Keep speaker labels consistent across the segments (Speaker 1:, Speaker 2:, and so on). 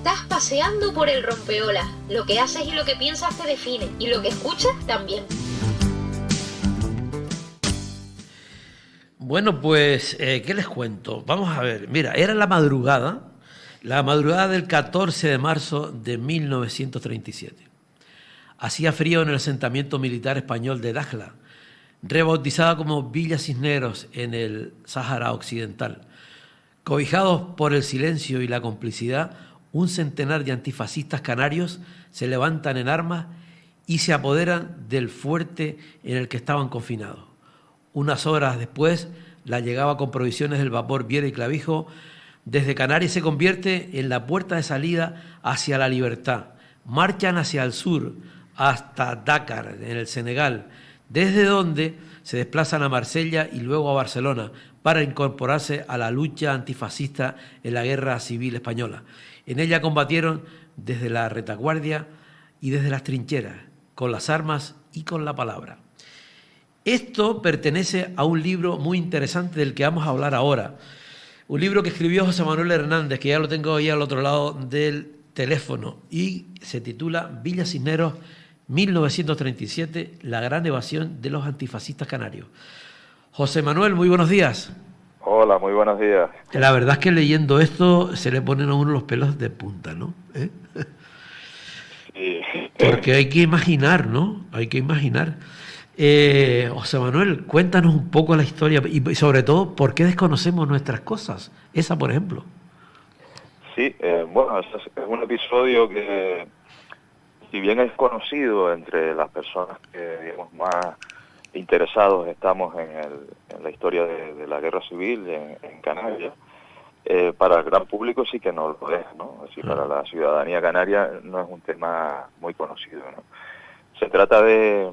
Speaker 1: Estás paseando por el rompeolas. Lo que haces y lo que piensas te define, y lo que escuchas también.
Speaker 2: Bueno, pues, ¿qué les cuento? Vamos a ver. Mira, era la madrugada del 14 de marzo de 1937. Hacía frío en el asentamiento militar español de Dakhla, rebautizada como Villa Cisneros en el Sáhara Occidental. Cobijados por el silencio y la complicidad, un centenar de antifascistas canarios se levantan en armas y se apoderan del fuerte en el que estaban confinados. Unas horas después, la llegada con provisiones del vapor Viera y Clavijo desde Canarias se convierte en la puerta de salida hacia la libertad. Marchan hacia el sur, hasta Dakar, en el Senegal, desde donde se desplazan a Marsella y luego a Barcelona para incorporarse a la lucha antifascista en la Guerra Civil Española. En ella combatieron desde la retaguardia y desde las trincheras, con las armas y con la palabra. Esto pertenece a un libro muy interesante del que vamos a hablar ahora. Un libro que escribió José Manuel Hernández, que ya lo tengo ahí al otro lado del teléfono, y se titula Villa Cisneros, 1937, la gran evasión de los antifascistas canarios. José Manuel, muy buenos días.
Speaker 3: Hola, muy buenos días.
Speaker 2: La verdad es que leyendo esto se le ponen a uno los pelos de punta, ¿no?
Speaker 3: Sí.
Speaker 2: Porque hay que imaginar, ¿no? Hay que imaginar. José Manuel, cuéntanos un poco la historia y sobre todo, ¿por qué desconocemos nuestras cosas? Esa, por ejemplo.
Speaker 3: Sí, bueno, es un episodio que, si bien es conocido entre las personas que, digamos, más interesados estamos en la historia de la guerra civil en Canarias, para el gran público sí que no lo es, ¿no? Es decir, para la ciudadanía canaria no es un tema muy conocido, ¿no? Se trata de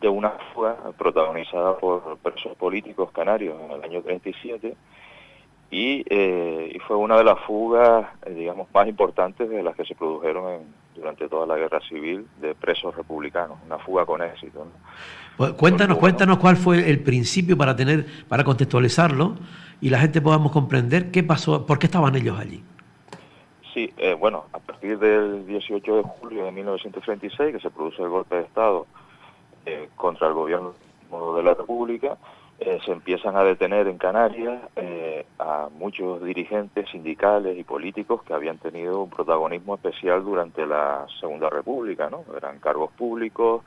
Speaker 3: una fuga protagonizada por presos políticos canarios en el año 37 y fue una de las fugas, digamos, más importantes de las que se produjeron durante toda la guerra civil de presos republicanos, una fuga con éxito, ¿no?
Speaker 2: Pues cuéntanos cuál fue el principio para contextualizarlo y la gente podamos comprender qué pasó, por qué estaban ellos allí.
Speaker 3: Sí, bueno, a partir del 18 de julio de 1936, que se produce el golpe de Estado contra el gobierno de la República, se empiezan a detener en Canarias a muchos dirigentes sindicales y políticos que habían tenido un protagonismo especial durante la Segunda República, ¿no? Eran cargos públicos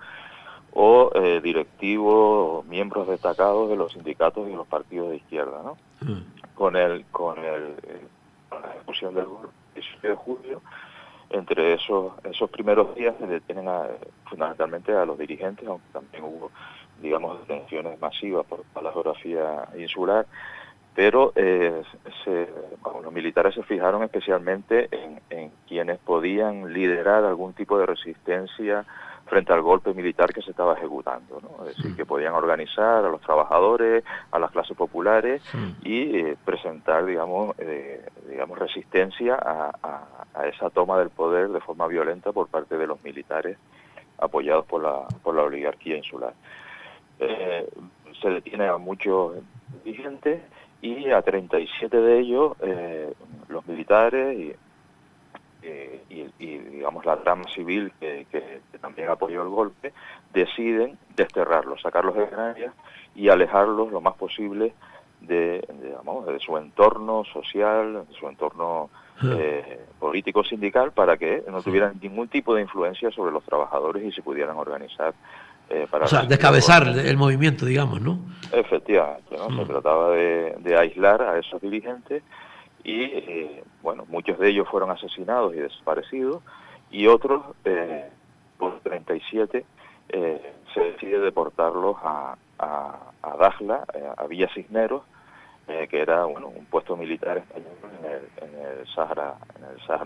Speaker 3: o directivos o miembros destacados de los sindicatos y los partidos de izquierda, ¿no? Con la ejecución del golpe del 18 de julio, entre esos primeros días se detienen fundamentalmente a los dirigentes, aunque también hubo, digamos, detenciones masivas por la geografía insular, pero los militares se fijaron especialmente en quienes podían liderar algún tipo de resistencia frente al golpe militar que se estaba ejecutando, ¿no? Es decir, que podían organizar a los trabajadores, a las clases populares y presentar, digamos, resistencia a esa toma del poder de forma violenta por parte de los militares apoyados por la oligarquía insular. Se detiene a muchos dirigentes y a 37 de ellos los militares y digamos la trama civil que también apoyó el golpe, deciden desterrarlos, sacarlos de Canarias y alejarlos lo más posible de su entorno social, de su entorno político sindical, para que no tuvieran ningún tipo de influencia sobre los trabajadores y se pudieran organizar para...
Speaker 2: O sea, descabezar el movimiento, digamos, ¿no?
Speaker 3: Efectivamente, ¿no? Se trataba de aislar a esos dirigentes y, bueno, muchos de ellos fueron asesinados y desaparecidos, y otros, por 37, se decide deportarlos a Dakhla, a Villa Cisneros, que era, bueno, un puesto militar español en el Sáhara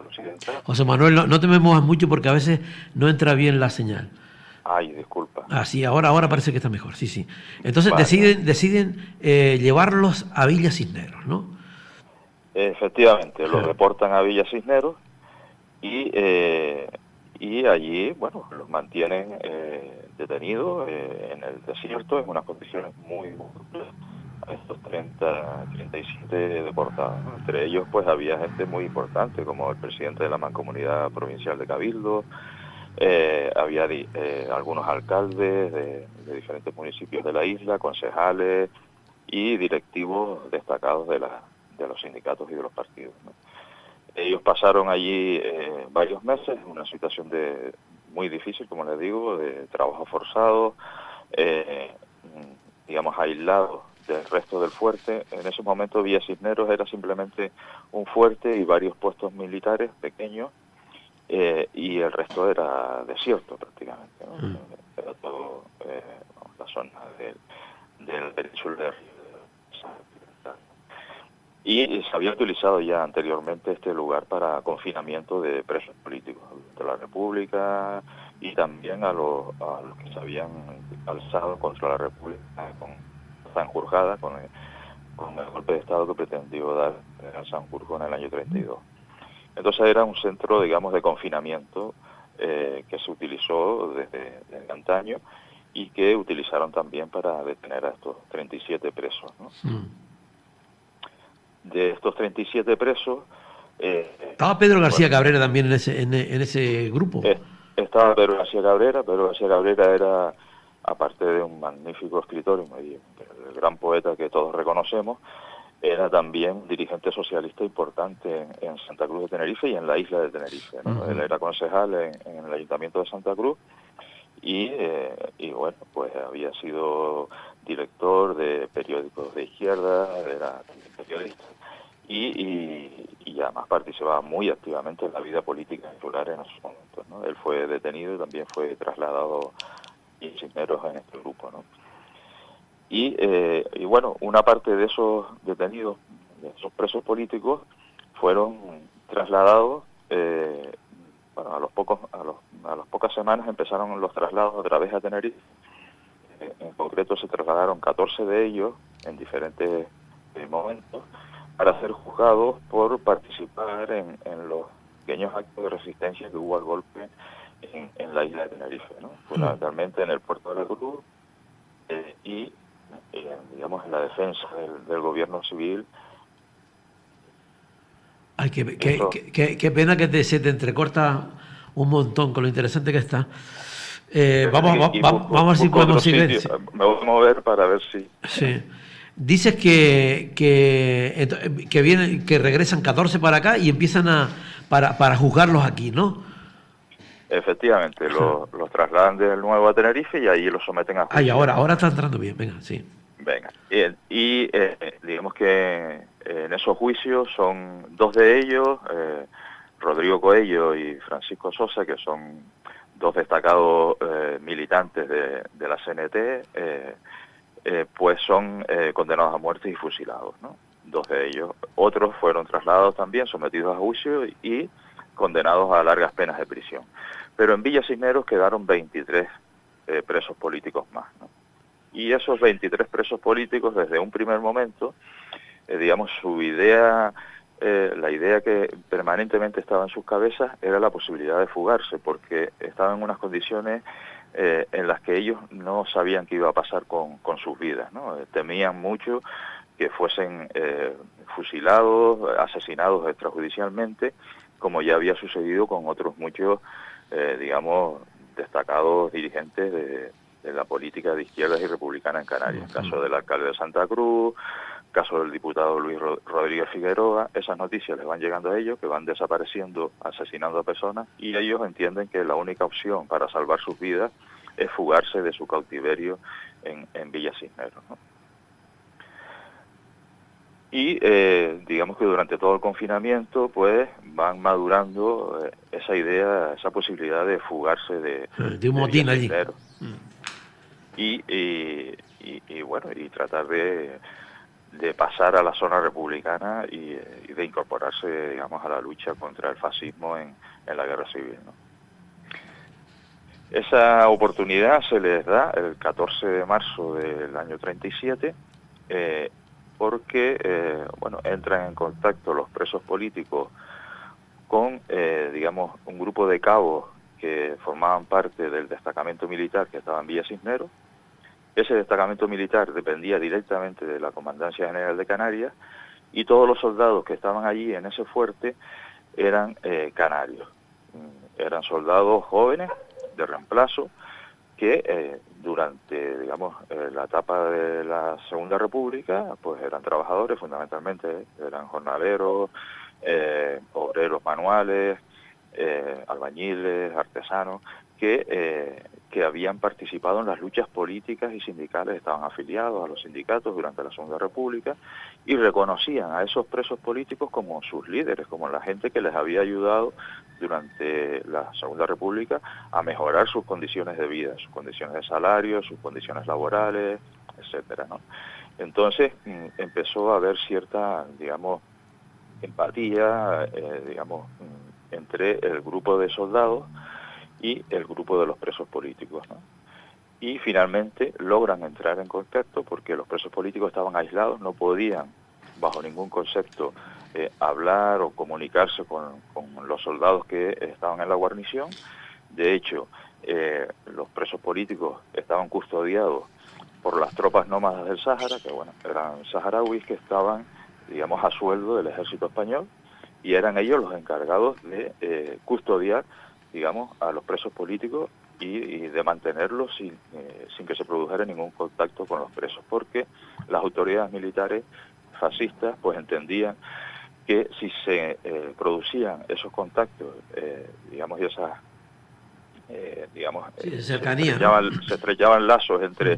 Speaker 3: Occidental.
Speaker 2: José Manuel, no te me muevas mucho porque a veces no entra bien la señal.
Speaker 3: Ay, disculpa.
Speaker 2: Ah, sí, ahora parece que está mejor, sí. Entonces
Speaker 3: vale.
Speaker 2: deciden llevarlos a Villa Cisneros, ¿no?
Speaker 3: Efectivamente, los deportan a Villa Cisneros y allí, bueno, los mantienen detenidos en el desierto en unas condiciones muy duras. estos 37 deportados, ¿no? Entre ellos pues había gente muy importante, como el presidente de la Mancomunidad Provincial de Cabildo, había algunos alcaldes de diferentes municipios de la isla, concejales y directivos destacados de los sindicatos y de los partidos, ¿no? Ellos pasaron allí varios meses, en una situación muy difícil, como les digo, de trabajo forzado, digamos, aislados del resto del fuerte. En ese momento Villa Cisneros era simplemente un fuerte y varios puestos militares pequeños, y el resto era desierto prácticamente, ¿no? Era todo la zona del península de Río. Y se había utilizado ya anteriormente este lugar para confinamiento de presos políticos de la República y también a los que se habían alzado contra la República con Sanjurjada, con el golpe de Estado que pretendió dar a Sanjurjo en el año 32. Entonces era un centro, digamos, de confinamiento que se utilizó desde antaño y que utilizaron también para detener a estos 37 presos, ¿no? De estos 37 presos...
Speaker 2: ¿Estaba Pedro García Cabrera también en ese grupo?
Speaker 3: Estaba Pedro García Cabrera. Pedro García Cabrera era, aparte de un magnífico escritor y el gran poeta que todos reconocemos, era también dirigente socialista importante en Santa Cruz de Tenerife y en la isla de Tenerife, ¿no? Él era concejal en el Ayuntamiento de Santa Cruz y bueno, pues había sido director de periódicos de izquierda, era periodista y además participaba muy activamente en la vida política insular en esos momentos, ¿no? Él fue detenido y también fue trasladado a Cisneros en este grupo, ¿no? Y bueno, una parte de esos detenidos, de esos presos políticos, fueron trasladados, bueno, a las pocas semanas empezaron los traslados otra vez a Tenerife. En concreto se trasladaron 14 de ellos en diferentes momentos para ser juzgados por participar en los pequeños actos de resistencia que hubo al golpe en la isla de Tenerife, ¿no? Fundamentalmente en el puerto de la Cruz y digamos, en la defensa del gobierno civil.
Speaker 2: Ay, qué pena que se te entrecorta un montón con lo interesante que está. Vamos a ver si podemos seguir.
Speaker 3: Me voy a mover para ver si...
Speaker 2: Sí. Dices que regresan 14 para acá y empiezan para juzgarlos aquí, ¿no?
Speaker 3: Efectivamente, los trasladan de nuevo a Tenerife y ahí los someten a juicio.
Speaker 2: Ay, ahora está entrando bien, venga, sí.
Speaker 3: Venga, y digamos que en esos juicios son dos de ellos, Rodrigo Coello y Francisco Sosa, que son dos destacados militantes de la CNT, pues son condenados a muerte y fusilados, ¿no? Dos de ellos. Otros fueron trasladados también, sometidos a juicio y condenados a largas penas de prisión. Pero en Villa Cisneros quedaron 23 presos políticos más, ¿no? Y esos 23 presos políticos, desde un primer momento, digamos, su idea, la idea que permanentemente estaba en sus cabezas era la posibilidad de fugarse, porque estaban en unas condiciones en las que ellos no sabían qué iba a pasar con sus vidas, ¿no? Temían mucho que fuesen fusilados, asesinados extrajudicialmente, como ya había sucedido con otros muchos, digamos, destacados dirigentes de la política de izquierdas y republicana en Canarias. Caso del alcalde de Santa Cruz, caso del diputado Luis Rodríguez Figueroa. Esas noticias les van llegando a ellos, que van desapareciendo, asesinando a personas, y ellos entienden que la única opción para salvar sus vidas es fugarse de su cautiverio en Villa Cisneros, ¿no? Y digamos que durante todo el confinamiento pues van madurando esa idea, esa posibilidad de fugarse de
Speaker 2: un motín allí.
Speaker 3: Y bueno, y tratar de pasar a la zona republicana y de incorporarse, digamos, a la lucha contra el fascismo en la guerra civil, ¿no? Esa oportunidad se les da el 14 de marzo del año 37, porque, bueno, entran en contacto los presos políticos con, digamos, un grupo de cabos que formaban parte del destacamento militar que estaba en Villa Cisneros, Ese destacamento militar dependía directamente de la Comandancia General de Canarias y todos los soldados que estaban allí en ese fuerte eran canarios. Eran soldados jóvenes de reemplazo que durante, digamos, la etapa de la Segunda República, pues eran trabajadores fundamentalmente, eran jornaleros, obreros manuales, albañiles, artesanos, que habían participado en las luchas políticas y sindicales, estaban afiliados a los sindicatos durante la Segunda República y reconocían a esos presos políticos como sus líderes, como la gente que les había ayudado durante la Segunda República a mejorar sus condiciones de vida, sus condiciones de salario, sus condiciones laborales, etcétera, ¿no? Entonces empezó a haber cierta, digamos, empatía, digamos, entre el grupo de soldados y el grupo de los presos políticos, ¿no? Y finalmente logran entrar en contacto porque los presos políticos estaban aislados, no podían bajo ningún concepto hablar o comunicarse con los soldados que estaban en la guarnición. De hecho, los presos políticos estaban custodiados por las tropas nómadas del Sáhara, que bueno, eran saharauis que estaban, digamos, a sueldo del ejército español, y eran ellos los encargados de custodiar, digamos, a los presos políticos y de mantenerlos sin que se produjera ningún contacto con los presos, porque las autoridades militares fascistas pues entendían que si se producían esos contactos, digamos, y esas
Speaker 2: cercanía,
Speaker 3: se estrellaban lazos entre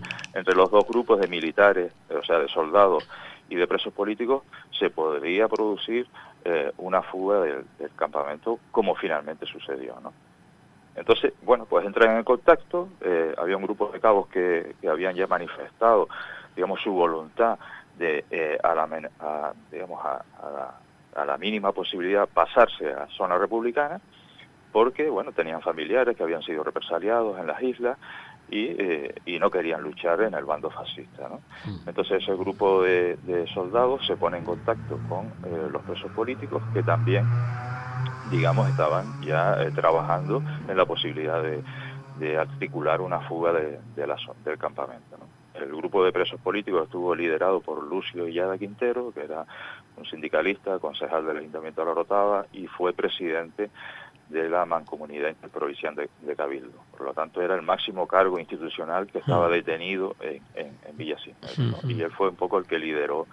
Speaker 3: los dos grupos de militares, o sea, de soldados y de presos políticos, se podría producir una fuga del campamento, como finalmente sucedió, ¿no? Entonces, bueno, pues entran en contacto, había un grupo de cabos que habían ya manifestado, digamos, su voluntad de, a la mínima posibilidad, pasarse a zona republicana, porque, bueno, tenían familiares que habían sido represaliados en las islas y no querían luchar en el bando fascista, ¿no? Entonces ese grupo de soldados se pone en contacto con los presos políticos que también, digamos, estaban ya trabajando en la posibilidad de articular una fuga del campamento, ¿no? El grupo de presos políticos estuvo liderado por Lucio Illada Quintero, que era un sindicalista, concejal del Ayuntamiento de La Orotava y fue presidente de la Mancomunidad Interprovincial de Cabildo. Por lo tanto, era el máximo cargo institucional que estaba detenido en Villa Cisneros, ¿no? Y él fue un poco el que lideró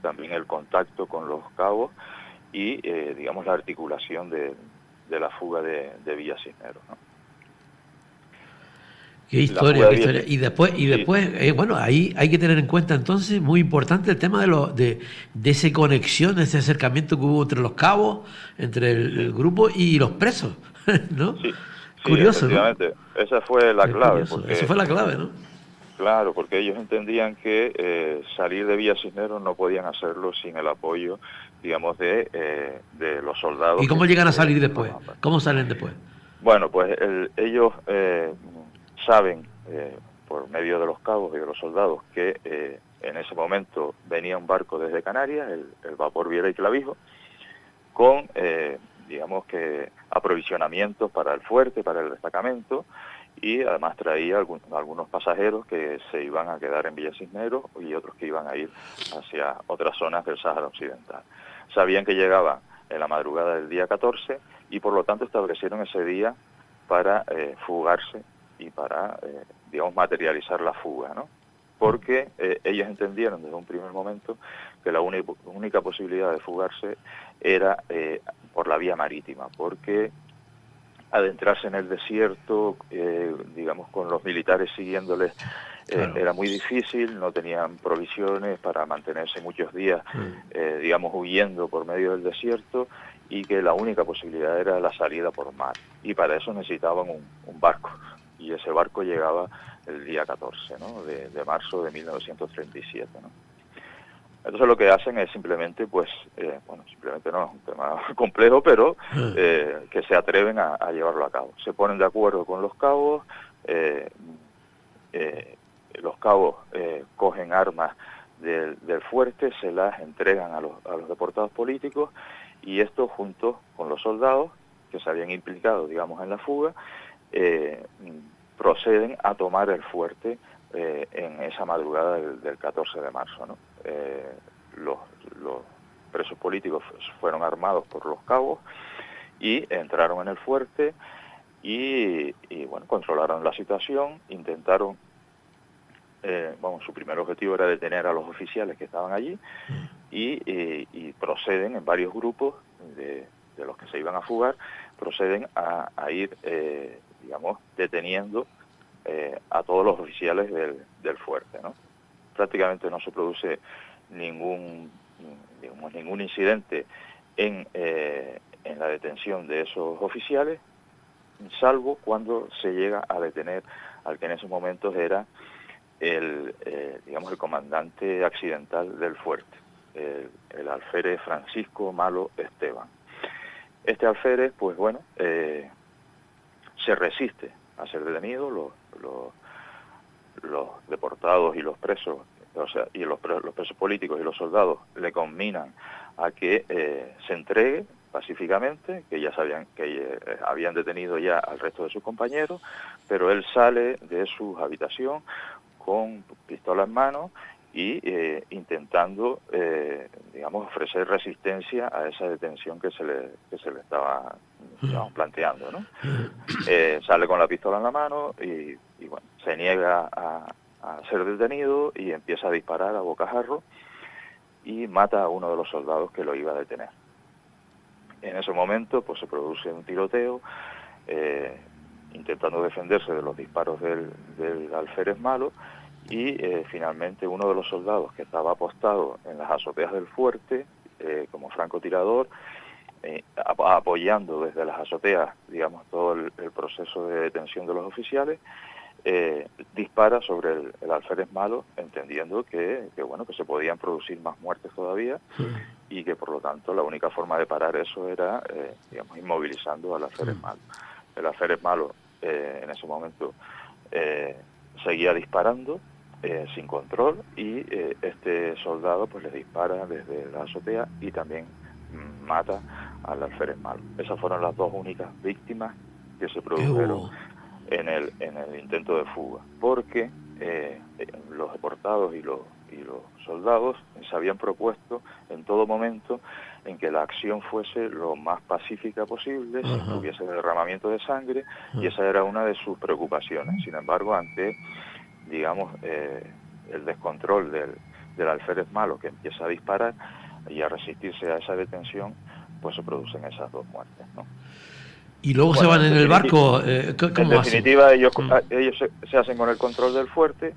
Speaker 3: también el contacto con los cabos y, digamos, la articulación de la fuga de Villa Cisneros, ¿no?
Speaker 2: Qué historia, qué historia. Y después, bueno, ahí hay que tener en cuenta entonces, muy importante el tema de esa conexión, ese acercamiento que hubo entre los cabos, entre el grupo y los presos, ¿no?
Speaker 3: Sí,
Speaker 2: curioso, ¿no?
Speaker 3: Esa fue la clave.
Speaker 2: Esa fue la clave, ¿no?
Speaker 3: Claro, porque ellos entendían que salir de Villa Cisneros no podían hacerlo sin el apoyo, digamos, de los soldados.
Speaker 2: ¿Y cómo llegan a salir después? ¿Cómo salen después?
Speaker 3: Bueno, pues ellos saben, por medio de los cabos y de los soldados, que en ese momento venía un barco desde Canarias, el vapor Viera y Clavijo, con, digamos, que aprovisionamientos para el fuerte, para el destacamento, y además traía algunos pasajeros que se iban a quedar en Villa Cisneros y otros que iban a ir hacia otras zonas del Sáhara Occidental. Sabían que llegaban en la madrugada del día 14 y por lo tanto establecieron ese día para fugarse y para, digamos, materializar la fuga, ¿no? Porque ellos entendieron desde un primer momento que la única posibilidad de fugarse era por la vía marítima, porque adentrarse en el desierto, digamos, con los militares siguiéndoles, claro, era muy difícil, no tenían provisiones para mantenerse muchos días, digamos, huyendo por medio del desierto, y que la única posibilidad era la salida por mar. Y para eso necesitaban un barco, y ese barco llegaba el día 14, ¿no?, de marzo de 1937, ¿no? Entonces lo que hacen es simplemente, pues, bueno, simplemente no, es un tema complejo, pero que se atreven a llevarlo a cabo. Se ponen de acuerdo con los cabos cogen armas del fuerte, se las entregan a los deportados políticos, y esto junto con los soldados que se habían implicado, digamos, en la fuga, proceden a tomar el fuerte en esa madrugada del 14 de marzo, ¿no? Los presos políticos fueron armados por los cabos y entraron en el fuerte y bueno, controlaron la situación, intentaron, su primer objetivo era detener a los oficiales que estaban allí y proceden en varios grupos de los que se iban a fugar, proceden a ir, deteniendo a todos los oficiales del fuerte, ¿no? Prácticamente no se produce ningún incidente en la detención de esos oficiales, salvo cuando se llega a detener al que en esos momentos era el comandante accidental del fuerte, el alférez Francisco Malo Esteban. Este alférez, pues bueno, se resiste a ser detenido, los deportados y los presos, o sea, y los presos políticos y los soldados le conminan a que se entregue pacíficamente, que ya sabían que habían detenido ya al resto de sus compañeros, pero él sale de su habitación con pistola en mano y intentando, ofrecer resistencia a esa detención que se le estaba planteando, ¿no? Sale con la pistola en la mano y bueno, se niega a ser detenido y empieza a disparar a bocajarro y mata a uno de los soldados que lo iba a detener. En ese momento pues se produce un tiroteo, intentando defenderse de los disparos del alférez Malo, y finalmente uno de los soldados que estaba apostado en las azoteas del fuerte como francotirador, apoyando desde las azoteas, digamos, todo el proceso de detención de los oficiales, dispara sobre el alférez Malo, entendiendo que se podían producir más muertes todavía y que por lo tanto la única forma de parar eso era, inmovilizando al alférez Malo. El alférez Malo en ese momento seguía disparando sin control y este soldado pues le dispara desde la azotea y también mata al alférez Malo. Esas fueron las dos únicas víctimas que se produjeron en el intento de fuga, porque los deportados y los soldados se habían propuesto en todo momento en que la acción fuese lo más pacífica posible, sin que hubiese derramamiento de sangre, y esa era una de sus preocupaciones. Sin embargo, ante el descontrol del alférez Malo, que empieza a disparar y a resistirse a esa detención, pues se producen esas dos muertes, ¿no?
Speaker 2: Y luego se van en el barco, ¿cómo
Speaker 3: en definitiva
Speaker 2: hacen?
Speaker 3: ellos se hacen con el control del fuerte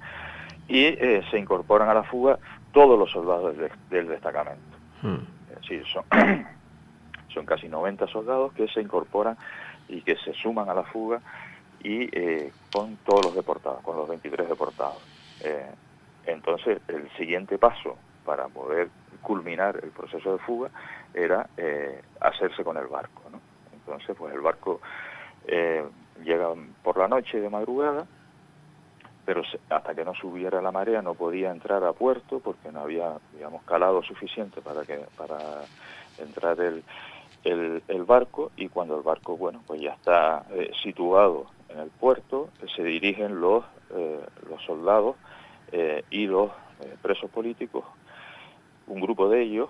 Speaker 3: y se incorporan a la fuga todos los soldados del destacamento. Es decir, son casi 90 soldados que se incorporan y que se suman a la fuga, y con todos los deportados, con los 23 deportados. Entonces, el siguiente paso para poder culminar el proceso de fuga era hacerse con el barco, ¿no? Entonces, pues el barco llega por la noche de madrugada, pero hasta que no subiera la marea no podía entrar a puerto porque no había, calado suficiente para entrar el barco, y cuando el barco, pues ya está situado en el puerto, se dirigen los soldados y los presos políticos, un grupo de ellos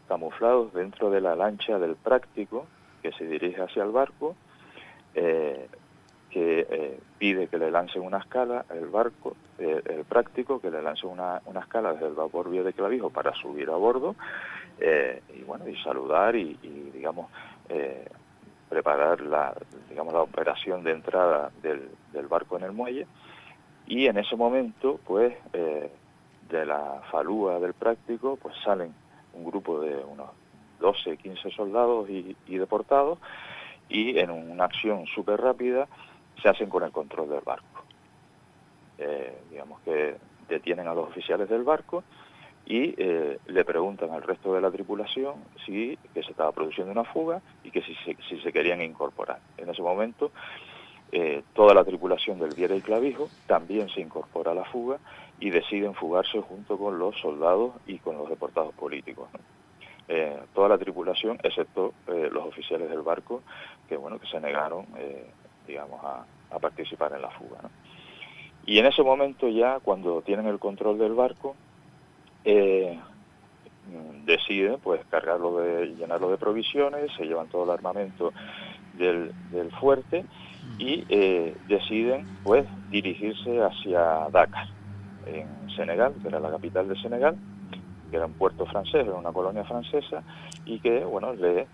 Speaker 3: camuflados dentro de la lancha del práctico, que se dirige hacia el barco, que pide que le lancen una escala el práctico, que le lance una escala desde el vapor Vía de Clavijo para subir a bordo, y saludar y preparar la operación de entrada del barco en el muelle. Y en ese momento, pues, de la falúa del práctico, pues salen un grupo de unos 12, 15 soldados y deportados, y en una acción súper rápida se hacen con el control del barco. Que detienen a los oficiales del barco y le preguntan al resto de la tripulación que se estaba produciendo una fuga y que si se querían incorporar. En ese momento, toda la tripulación del Viera y Clavijo también se incorpora a la fuga y deciden fugarse junto con los soldados y con los deportados políticos, ¿no? Toda la tripulación, excepto los oficiales del barco, que se negaron, a participar en la fuga, ¿no? Y en ese momento ya, cuando tienen el control del barco, deciden pues llenarlo de provisiones, se llevan todo el armamento del fuerte y deciden pues dirigirse hacia Dakar, en Senegal, que era la capital de Senegal, que era un puerto francés, era una colonia francesa, y que bueno le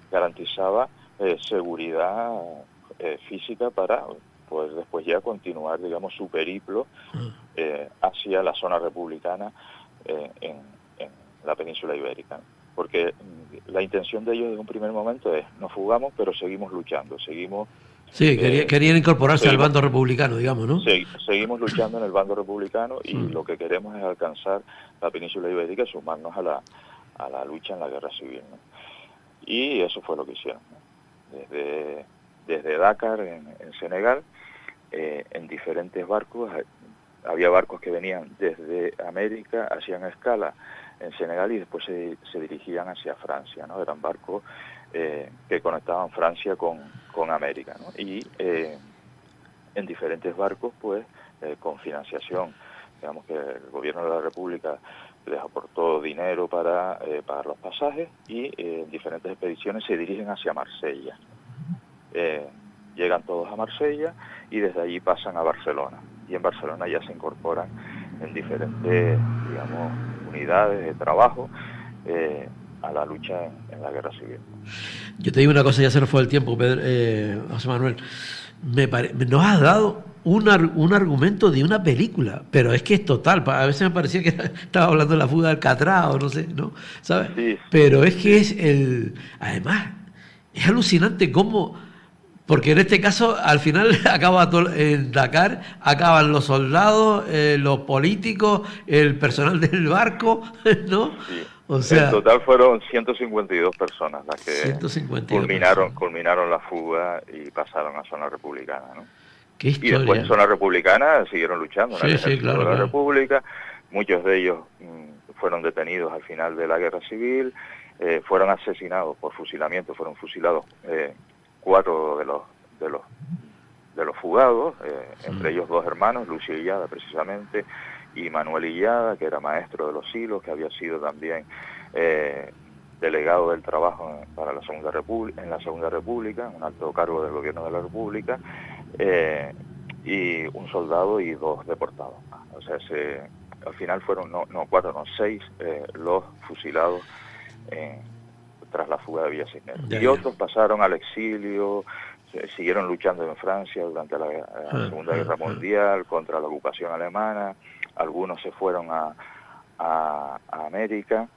Speaker 3: garantizaba seguridad física para pues después ya continuar, digamos, su periplo hacia la zona republicana en la península ibérica. Porque la intención de ellos desde un primer momento es, nos fugamos, pero seguimos luchando, seguimos...
Speaker 2: Sí, querían incorporarse al bando republicano, digamos, ¿no?
Speaker 3: Seguimos luchando en el bando republicano y lo que queremos es alcanzar la península ibérica y sumarnos a la lucha en la guerra civil, ¿no? Y eso fue lo que hicieron, ¿no? Desde Dakar, en Senegal, en diferentes barcos. Había barcos que venían desde América, hacían escala en Senegal y después se dirigían hacia Francia, ¿no? Eran barcos que conectaban Francia con América, ¿no? Y en diferentes barcos, pues, con financiación. Digamos que el gobierno de la República les aportó dinero para pagar los pasajes y en diferentes expediciones se dirigen hacia Marsella. Llegan todos a Marsella y desde allí pasan a Barcelona. Y en Barcelona ya se incorporan en diferentes, digamos, unidades de trabajo a la lucha en la guerra civil.
Speaker 2: Yo te digo una cosa, ya se nos fue el tiempo, José Manuel. Nos has dado un argumento de una película, pero es que es total. A veces me parecía que estaba hablando de la fuga de Alcatraz o no sé, ¿no? ¿Sabes?
Speaker 3: Sí.
Speaker 2: Pero es que además, es alucinante cómo... Porque en este caso, al final, en Dakar, acaban los soldados, los políticos, el personal del barco, ¿no?
Speaker 3: Sí.
Speaker 2: O sea,
Speaker 3: en total fueron 152 personas las que
Speaker 2: 152
Speaker 3: culminaron la fuga y pasaron a zona republicana, ¿no?
Speaker 2: Qué historia.
Speaker 3: Y después en zona republicana siguieron luchando en el ejército de la República. Muchos de ellos fueron detenidos al final de la guerra civil, fueron asesinados por fusilamiento, fueron fusilados 4 de los fugados, entre ellos 2 hermanos, Lucio Illada precisamente, y Manuel Illada, que era maestro de los hilos, que había sido también delegado del trabajo para la Segunda República, un alto cargo del gobierno de la República, y un soldado y 2 deportados. O sea, al final fueron 6 los fusilados tras la fuga de Villa Cisneros. Y otros pasaron al exilio, siguieron luchando en Francia durante la Segunda Guerra Mundial contra la ocupación alemana. Algunos se fueron a América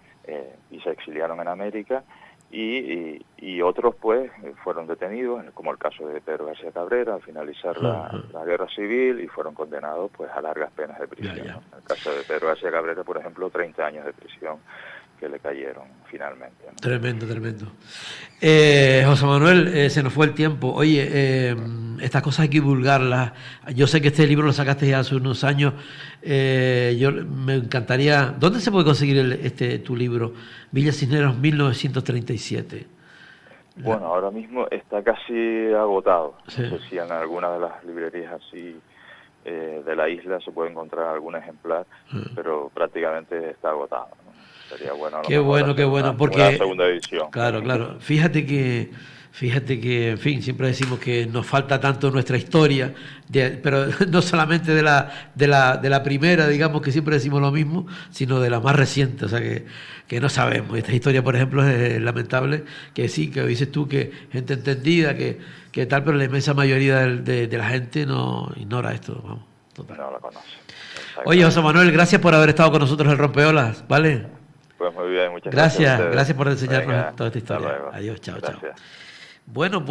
Speaker 3: y se exiliaron en América, y otros pues fueron detenidos, como el caso de Pedro García Cabrera, al finalizar la guerra civil, y fueron condenados pues a largas penas de prisión. ¿No? En el caso de Pedro García Cabrera, por ejemplo, 30 años de prisión que le cayeron finalmente, ¿no?
Speaker 2: Tremendo. José Manuel, se nos fue el tiempo. Oye, estas cosas hay que divulgarlas. Yo sé que este libro lo sacaste ya hace unos años. Yo me encantaría... ¿Dónde se puede conseguir tu libro? Villa Cisneros, 1937.
Speaker 3: Bueno, ahora mismo está casi agotado.
Speaker 2: Sí.
Speaker 3: No sé si en alguna de las librerías así de la isla se puede encontrar algún ejemplar, pero prácticamente está agotado, ¿no? Sería bueno.
Speaker 2: Qué bueno, porque
Speaker 3: una segunda edición.
Speaker 2: Claro. Fíjate que, en fin, siempre decimos que nos falta tanto nuestra historia, pero no solamente de la primera, digamos, que siempre decimos lo mismo, sino de la más reciente, o sea que no sabemos. Esta historia, por ejemplo, es lamentable, que sí, que dices tú que gente entendida, que tal, pero la inmensa mayoría de la gente no ignora esto, vamos, total.
Speaker 3: No la conoce.
Speaker 2: Oye, José Manuel, gracias por haber estado con nosotros en el Rompeolas, ¿vale?
Speaker 3: Pues muy bien, muchas
Speaker 2: gracias por enseñarnos toda esta historia.
Speaker 3: Hasta luego.
Speaker 2: Adiós, chao.
Speaker 3: Gracias.
Speaker 2: Bueno, pues